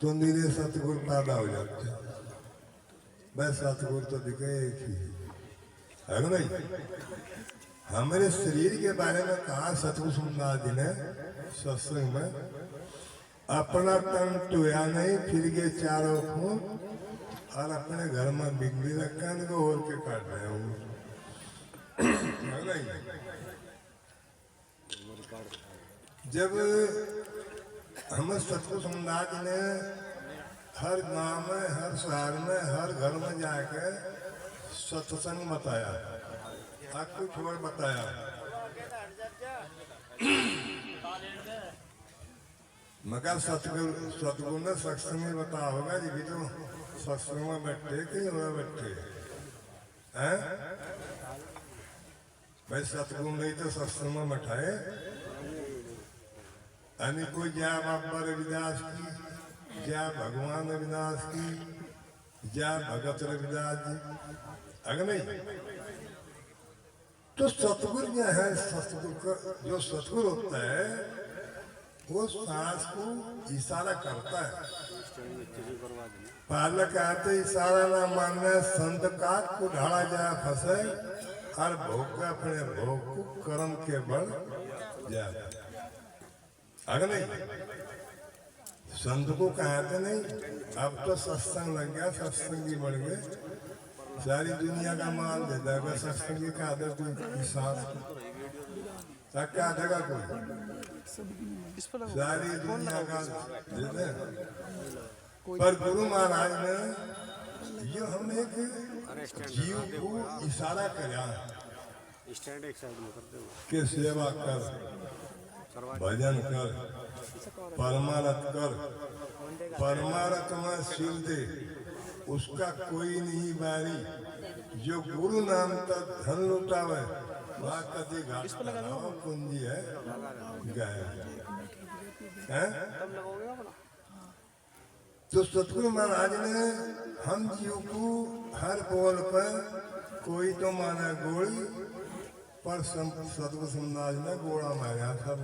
तो नीरे सतगुरु पैदा हो जाते हैं। बस सतगुरु तो दिखे एक ही है ना नहीं। हमारे शरीर के बारे में कहा सतगुरु सुंदर जी ने सत्संग में, अपना तन टोया नहीं फिर के चारों खून और अपने घर में बिगड़ी रखा इनको और के काट रहे हूँ। जब हमें सतगुरु सुंदर जी ने हर गांव में, हर शहर में, हर घर में जाके सत्संग बताया, आपको छोड़ बताया, मगर सतगुरु ने सत्संग में बताया होगा जी भी तो सत्संग में बैठे कहीं में बैठे हैं भाई। सतगुरु नहीं तो सत्संग में बैठाए यानी कोई जय बाबा रविदास की, जय भगवान रविदास की, जय भगत रविदास जी, अगर नहीं तो सतगुरु जो है, सतगुरु का जो सतगुरु होता है वो सांस को इशारा करता है। पहले कहते इशारा ना मानने संत का को ढाला जाए फंसे और भोग का अपने भोग को कर्म के बल जाए, अगर नहीं संत को कहते नहीं। अब तो सत्संग लग गया, सत्संगी बढ़ गए, सारी दुनिया का माल दे देगा सत्संगी का आदर कोई हिसाब क्या देगा कोई, सारी दुनिया का दे दे। पर गुरु महाराज ने ये हम एक जीव को इशारा किया कि सेवा कर, भजन कर, परमारथ कर, परमारथ में सिर दे, उसका कोई नहीं बारी। जो गुरु नाम तक धन लुटावे वह कभी घाटा पूंजी है गए हैं। तो सतगुरु महाराज ने हम जीव को हर बोल पर कोई तो माना गोली पर सतगुरु समाज ने गोड़ा मारा सब।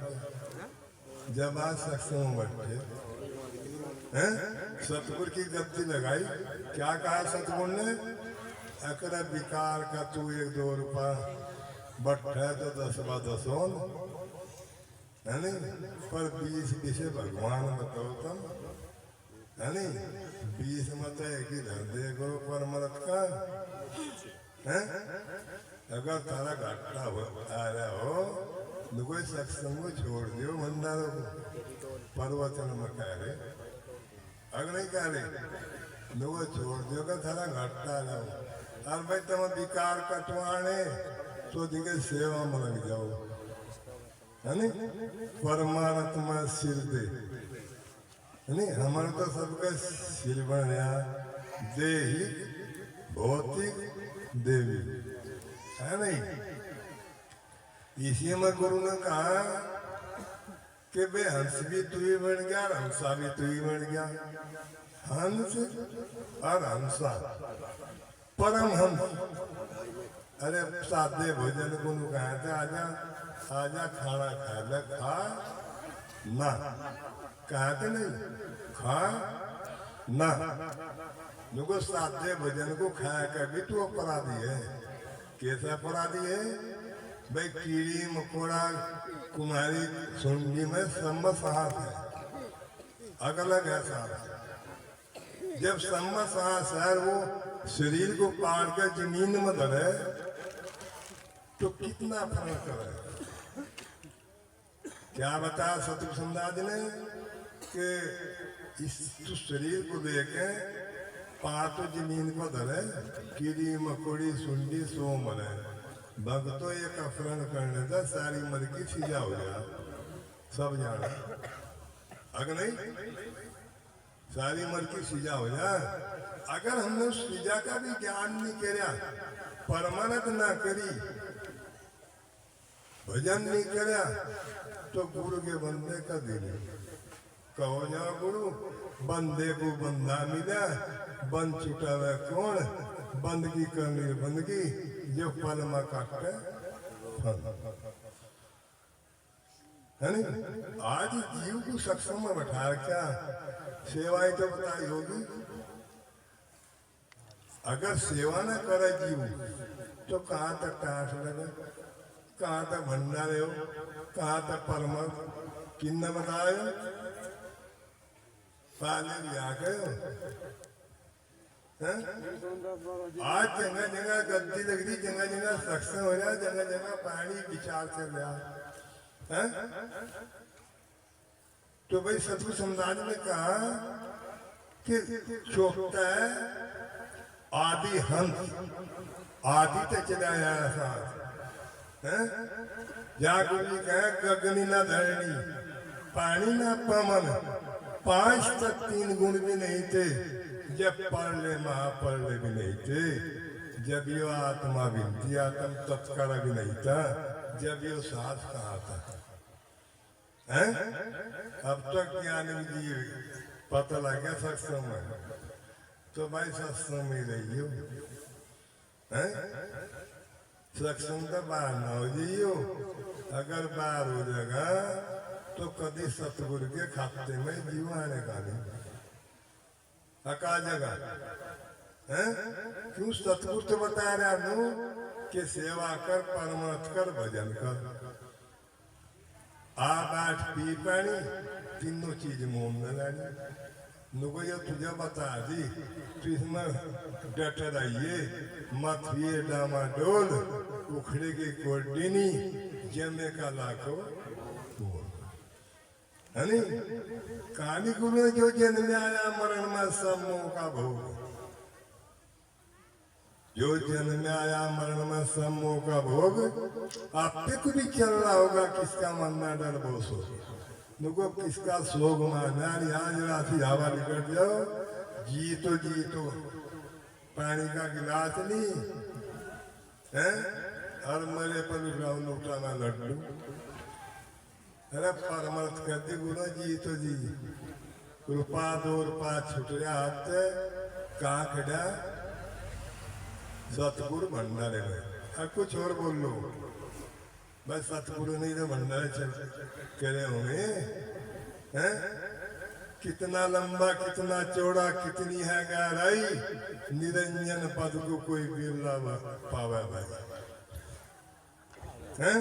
जब आज सत्संग में बैठे हैं सतगुरु की गद्दी लगाई, क्या कहा सतगुरु ने, अकर विकार का तू 1-2 रुपया बट्ठा तो 10 है नहीं, पर 20 पीछे भगवान बताओ तुम है नहीं। 20 मत एक ही धर दे गुरु परमरथ का है। अगर तारा घाटा हो आ रहा हो तो कोई सत्संग को छोड़ दियो, भंडारों को पर्वतन में कह रहे, अगर नहीं कह रहे लोगों छोड़ दियो का थारा घाटा रहो। और भाई तुम विकार कटवाने तो दिखे सेवा में लग जाओ है नहीं। परमारथ में सिर दे नहीं, हमारे तो सबका सिर बना दे ही भौतिक देवी है नहीं। इसी में गुरु ने कहा कि बे हंस भी तू ही बन गया, हंसा भी तू ही बन गया। हंस और हंसा परम हंस। अरे सादे भोजन को कहते आजा आजा खाना खा ले, खा ना कहते नहीं, खा ना। जो सादे भोजन को खाया कर भी तू अपराधी है। कैसा अपराधी है भाई? कीड़ी मकोड़ा कुमारी सुंडी में सम्मत साहस है, अलग है साहस। जब सम्मत साहस है वो शरीर को पाड़ के जमीन में धरे तो कितना फर्क है। क्या बताया सतगुरु संदास ने कि इस शरीर को देखे पाड़ तो जमीन को धरे, कीड़ी मकोड़ी सुंडी सो मरे। भक्तों एक अपहरण करने था सारी मर की सीजा हो गया, सब जाना। अगर नहीं सारी मर की सीजा हो जाए, अगर हमने उस सीजा का भी ज्ञान नहीं किया, परमानंद ना करी, भजन नहीं करा तो गुरु के बंदे का दिल कहो जाओ गुरु बंदे को बंदा मिला, बंद छुटावे कौन, बंदगी करनी बंदगी जो पल में काटे फल। है नहीं? आज जीव को सत्संग में बैठा क्या सेवाएं तो बताई होगी। अगर सेवा न करे जीव तो कहाँ तक टाँस लगे, कहाँ तक भंडारे हो, कहाँ तक परमत किन्न बताए पाले भी आ गए हो। आज जगह जगह गद्दी लग रही, जगह जगह सत्संग हो रहा, जगह जगह पानी विचार चल रहा है। तो भाई सतगुरु समाज ने कहा कि चौकता है आदि हंस, आदि तक चला जाए साथ है। जहाँ गुरु जी कहे गगनी ना धरणी, पानी ना पवन, 5 तक 3 गुण भी नहीं थे जब पढ़ ले महापढ़ ले भी नहीं थे, जब यो आत्मा विनती आत्म तत्काल भी नहीं था, जब यो साथ कहा था है? अब तक ज्ञान जी पता लग गया सत्संग में, तो भाई सत्संग में रहियो है। सत्संग तो बाहर ना हो जाइयो, अगर बाहर हो जाएगा तो कभी सतगुरु के खाते में जीव आने का नहीं अका जगह है। क्यों? सतगुरु तो बता रहा हूं कि सेवा कर, परमार्थ कर, भजन कर, आ बाट पी पानी, तीनों चीज मुंह में लानी। नुको ये तुझे बता दी, तो इसमें डट रहिए मत ये डामाडोल, उखड़े की कोटिनी जमे का लाखो है नहीं? कहानी गुरु ने जो जन्म आया मरण में सब मोह का भोग, जो जन्म आया मरण में सब मोह का भोग, आप पे कुछ भी चल रहा होगा किसका मन में डर बोस हो, नुको किसका सोग माना। यहाँ जरा सी हवा निकल जाओ, जी तो पानी का गिलास नहीं है, और मेरे पर उठाना लड्डू। अरे परमर्थ करते गुरु जी तो जी रुपा 2 रुपा छुट रहा हाथ कहाँ खड़ा सतगुरु भंडारे में। अब कुछ और बोल लो, बस सतगुरु नहीं तो भंडारे चल करे होंगे हैं। कितना लंबा कितना चौड़ा कितनी है गहराई, निरंजन पद को कोई बिरला पावे भाई हैं।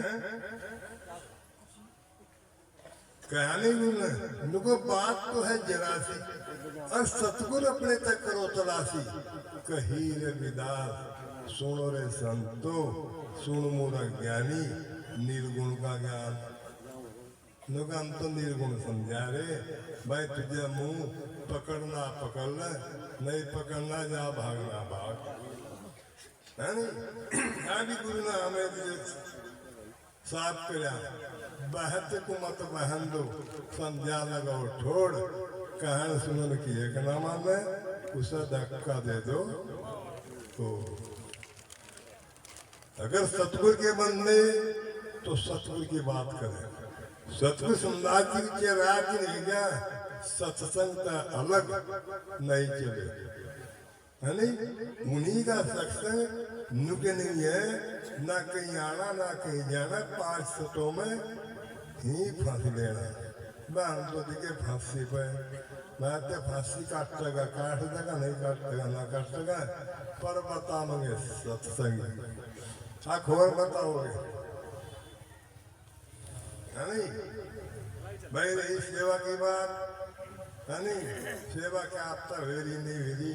कहने नुको बात तो है जरा सी, और सतगुरु अपने तक करो तलाशी। कही रे विदास सुनो रे संतो, सुन मोरा ज्ञानी, निर्गुण का ज्ञान। नुका हम तो निर्गुण समझा रे भाई, तुझे मुंह पकड़ना पकड़ ले, नहीं पकड़ना जा भागना भाग, है नहीं? आदि गुरु ने हमें साफ करा, बहत को मत बहन दो, समझा लगाओ ठोड़, कहन सुनन की एक ना माने, उसे धक्का दे दो। तो अगर सतगुरु के बंदे तो सतगुरु की बात करें। सतगुरु समाज के राज्य नहीं गया, सत्संग का अलग नहीं चले, है नहीं? उन्हीं का सत्संग नुके नहीं है, ना कहीं आना ना कहीं जाना, 5 सतों में ही फंस लेना। हम तो दिखे फांसी पे, मैं तो फांसी काटेगा, काट देगा नहीं काटेगा ना काटेगा, पर बताओगे सत्संग अखबार बताओगे, है नहीं? भाई रही सेवा की बात, है नहीं? सेवा क्या आपका वेरी नहीं वेरी।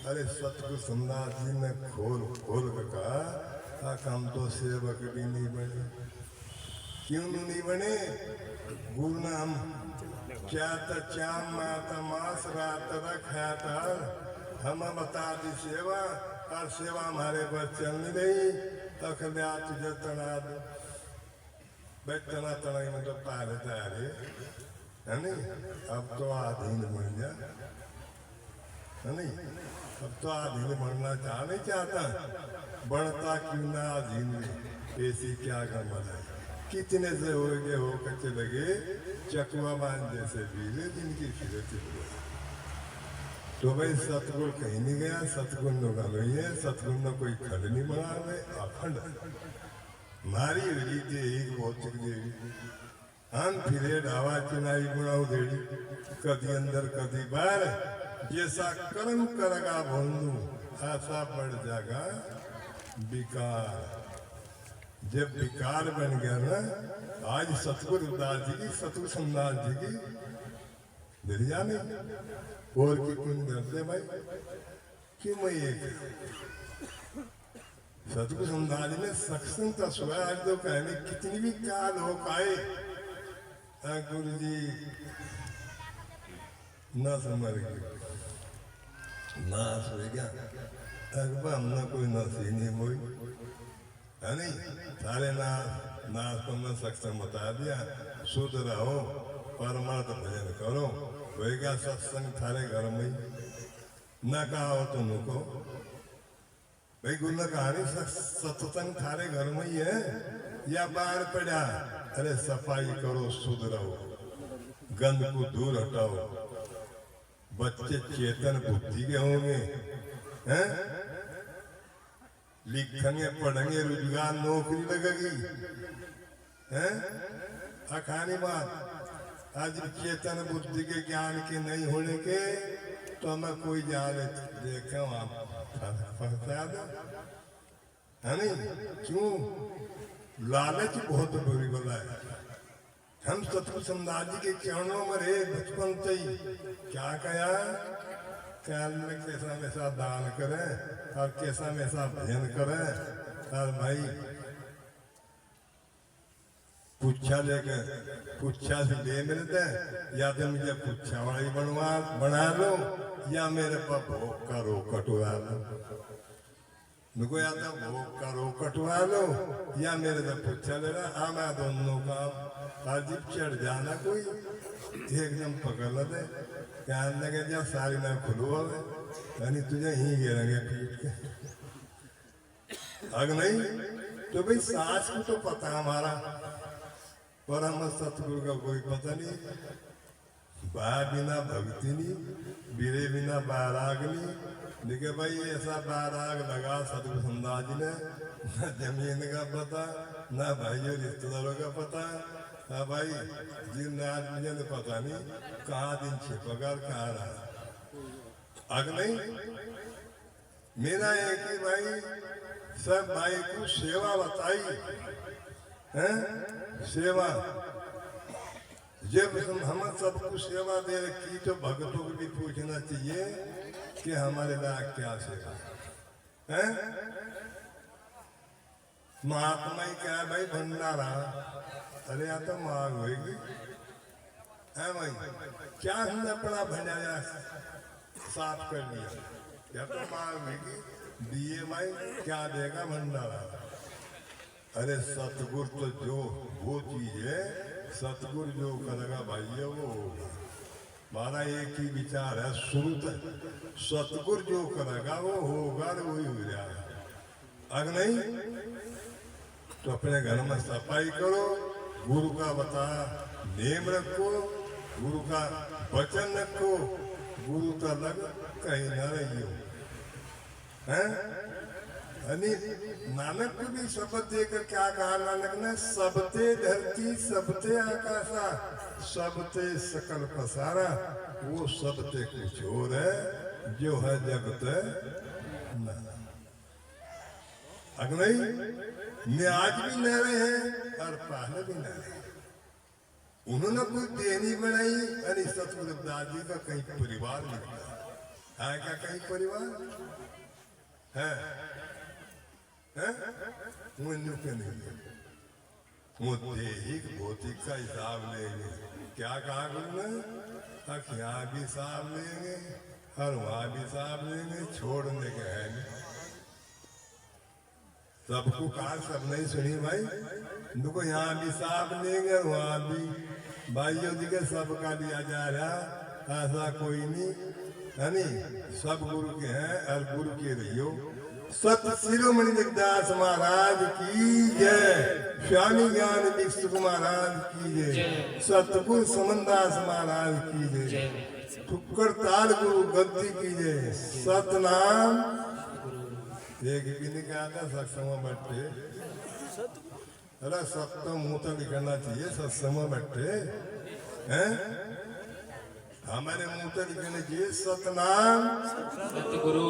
अरे सतगुरु समाज जी ने खोल खोल कर कहा, हम तो सेवक भी नहीं बने। क्यों नहीं बने? गुरु नाम क्या चाम माता मास रात रखा, हम बता दी सेवा, और सेवा हमारे पर चल नहीं रही, तक तुझे तना दो भाई, तना तना में तो पार तारे, है नहीं? अब तो आधीन बन जा, है नहीं? अब तो आधीन बनना नहीं चाहता, बढ़ता क्यों ना आधीन में, ऐसी क्या गमत है। कितने से हो गए हो कच्चे लगे, चकवा बांध जैसे बीले जिनकी फिरती हुए। तो भाई सतगुरु कहीं नहीं गया, सतगुरु ने गई है, सतगुरु ने कोई खड़ नहीं बना रहे, अखंड मारी हुई थी एक भौतिक देवी, हम फिरे ढावा चुनाई गुणाऊ देड़ी कदी अंदर कदी बाहर जैसा कर्म करेगा बंधु ऐसा बढ़ जाएगा विकार। जब विकार बन गया ना, आज सतगुरु उदास जी की सतगुरु समदास जी की दरिया नहीं और की क्यों डरते भाई क्यों मैं एक सतगुरु समदास जी ने सत्संग का सुना। आज तो कहने कितनी भी काल हो पाए गुरु जी ना समझ गए ना सोए गया अकबर हमने कोई नसी नहीं बोई है नहीं सारे नाथ को मैं सत्संग बता दिया शुद्ध रहो परमार्थ भजन करो वही क्या सत्संग थारे घर में न कहा हो तो नुको भाई गुरु ने कहा नहीं सत्संग थारे घर में ही है या बाहर पड़ा। अरे सफाई करो शुद्ध रहो गंद को दूर हटाओ बच्चे चेतन बुद्धि के होंगे हैं लिखेंगे पढ़ेंगे रोजगार नौकरी लगेगी हैं अखानी बात। आज चेतन बुद्धि के ज्ञान के नहीं होने के तो हमें कोई जान देखे है नहीं क्यों लालच बहुत बुरी बला है। हम सतगुरु समदास जी के चरणों में रहे बचपन से ही क्या कहा कैसा वैसा दान करे और कैसा वैसा भजन करे और भाई पुच्छा लेकर पुच्छा से ले मिलते या तो मुझे पुच्छा वाली बना लो या मेरे पास भोग का रो कटवा लो मुझको या तो भोग का रो कटवा लो या मेरे से पुच्छा लेना आना दोनों का अजीब चढ़ जाना कोई एकदम पकड़ लेते कहने लगे जा सारी ना खुलो यानी तुझे ही गिरेंगे पीट के अगर नहीं तो भाई सास को तो पता हमारा पर हम सतगुरु का कोई पता नहीं। बा बिना भक्ति नहीं बीरे बिना बाराग नहीं देखिए भाई ऐसा बाराग लगा सतगुरु समदास जी ने न जमीन का पता न भाइयों रिश्तेदारों का पता। हाँ भाई जिन रात मुझे तो पता नहीं कहाँ दिन छिपकर कहाँ रहा अग नहीं। मेरा एक ही भाई सब भाई को सेवा बताई है सेवा जब हम सबको सेवा दे रखी तो भक्तों को भी पूछना चाहिए कि हमारे लिए क्या सेवा है। महात्मा ही क्या है भाई भंडारा अरे या तो मांग होगी है भाई क्या हमने अपना भंडारा साफ कर लिया या तो मांग होगी दिए भाई क्या देगा भंडारा। अरे सतगुरु तो जो वो चीज है सतगुरु जो करेगा भाई वो होगा। हमारा एक ही विचार है शुरू तक सतगुरु जो करेगा वो होगा वही हो जाएगा। अगर नहीं तो अपने घर में सफाई करो गुरु का बता नेम रखो गुरु का वचन रखो गुरु का लग कहीं न रहियो हैं। नानक को भी शब्द देकर क्या कहा नानक ने सबते धरती सबते आकाशा सबते सकल पसारा वो सबते कुछ और है जो है जगत न। अगर नहीं आज भी न रहे और पहले भी न रहे उन्होंने कोई देनी बनाई। अरे सतगुरु दादी का कहीं परिवार निकला है क्या कहीं परिवार है देहिक भौतिक का हिसाब लेंगे क्या कहा गुरु ने यहाँ भी हिसाब लेंगे और वहां भी हिसाब लेंगे छोड़ने के है नहीं। सबको कहा सब नहीं सुनी भाई देखो यहाँ भी हिसाब लेंगे वहां भी भाइयों जी के सबका लिया जा रहा ऐसा कोई नहीं है नहीं सब गुरु के हैं और गुरु के रहियो। सत शिरोमणि जगदास महाराज की जय स्वामी ज्ञान दीक्षित महाराज की जय सतगुरु समनदास महाराज की जय ठुक्कर ताल गुरु गद्दी की जय सतनाम एक भी नहीं कहा था सत्संग बैठे अरे सब तो मुंह तो निकलना चाहिए सत्संग में बैठे हैं। हमारे मुंह तो निकलना चाहिए सतनाम सतगुरु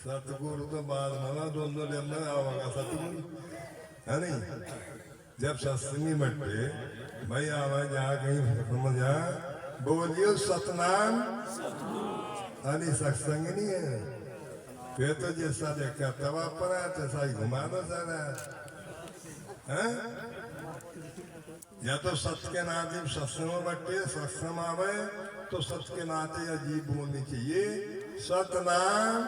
सतगुरु तो बाद में दोनों लेना आवागा सतगुरु है नहीं। जब सत्संगी बैठे भाई आवा जहाँ कहीं समझ जा बोलियो सतनाम अरे सत्संग नहीं है फिर तो जैसा देखा तवा पर तैसा ही घुमा दो सारा हैं? या तो सत्य के नाते सत्संग में बैठे सत्संग आवे तो सत्य के नाते अजीब बोलनी चाहिए सतनाम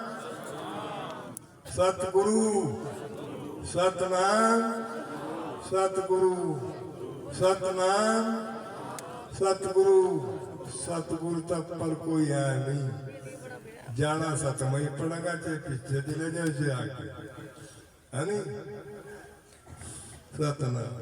सतगुरु सतनाम सतगुरु सतनाम सतगुरु सतगुरु तक पर कोई है नहीं जाना सतमय पड़ेगा चाहे पीछे चले जाए आगे है नहीं सतनाम